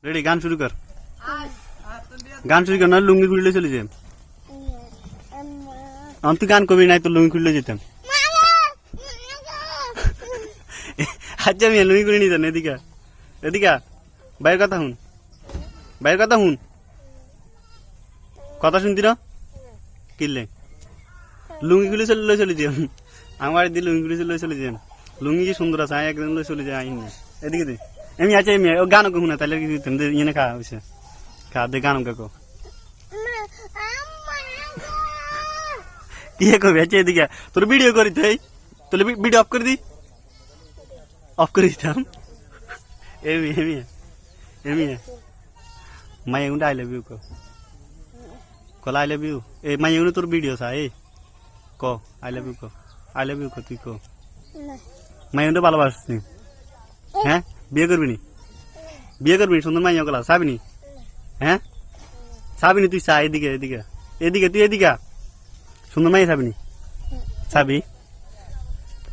Ready, গান শুরু কর। গান শুরু কর, না লুঙ্গি খুললে চলে যাই। আমি তুই গান কবি নাই, তোর লুঙ্গি খুললে যেতাম। আচ্ছা আমি লুঙ্গি খুলে নিতাম। এদিকা এদিকা, বাইরের কথা শুন, বাইরের কথা শুন, কথা শুনতি না কিনলে লুঙ্গি খুলে চলে যাম। আমার দিয়ে লুঙ্গি খুলে চলে যাম। লুঙ্গি কি সুন্দর আছে, একদম চলে যায়। আইন এদিকে দে এমনি আছে, এমনি ও গানও শুনে তাহলে কি দিতাম। ইয়ে খা হয়েছে, খা দে গানও কাকো কি করবি। আচ্ছা এদিকে তোর ভিডিও করি, তুই তোর ভিডিও অফ করে দি, অফ করে দিতাম। এমনি এমনি এমনি মাই এগুলো আই লাভ ইউ কলা আই লাভ ইউ। এ মাই এগুলো তোর ভিডিও চা এই ক I love you, I love you তুই ক। মাই এগুলো ভালোবাসছি। হ্যাঁ বিয়ে করবি নি, বিয়ে করবি সুন্দর মাইয়া গলা চাবি নি? হ্যাঁ চাবি নি? তুই চা এদিকে এদিকে এদিকে, তুই এদিকে সুন্দর মাইয়া চাবি নি? চাবি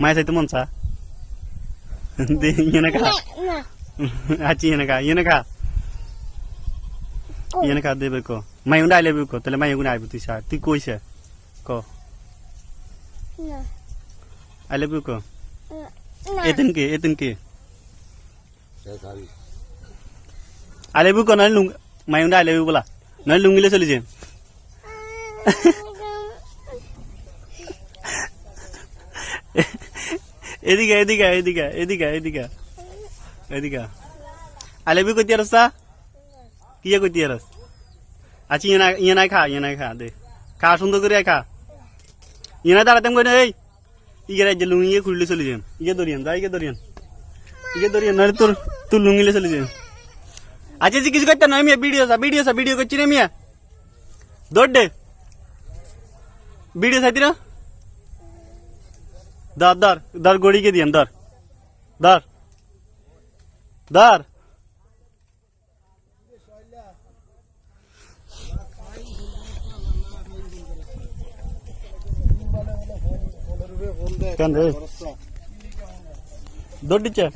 মায়া চাইতে মন চা ইয়ে খা। আচ্ছা ইয়ে খা, ইয়ে খা, ইয়ে খা দেবে ক। মাই আই লাভ ইউ ক, তাহলে মাই আইব তুই চা। তুই কইছে ক আই লাভ ইউ ক। এতেন কে, এতেন কে আই লাভ ইউ ক, নয় লুঙ্গ মাই আই লাভ ইউ বলা, নয় লুঙ্গিলে চলে যায়। এদিকে এদিকে এদিকে এদিকে এদিকে এদিকে আই লাভ ইউ কইতে আরস চা কি কইতে আরস? আচ্ছা ইয়ে নাই খা, ইয়ে নাই খা দে, খা সুন্দর করে খা। ইয়ে নাই দাঁড়াতাম কই না, এই ইয়ে রাজ্যে লুঙ্গি খুললে চলে যান। ইয়ে দরিয়ান যা, ইয়ে দরিয়ান, ইয়ে দরিয়ান, নাহলে তোর তোর লুঙ্গিলে চলে যান। আচ্ছা কিছু করতে নয় মিয়া, ভিডিও চা, ভিডিও চা, ভিডিও করছি না মিয়া, দৌড় দে ভিডিও চাইতি না। ধর ধর ধর গড়িকে দিয়ান, ধর ধর ধর। কেন রে দৌড় দিচ্ছে?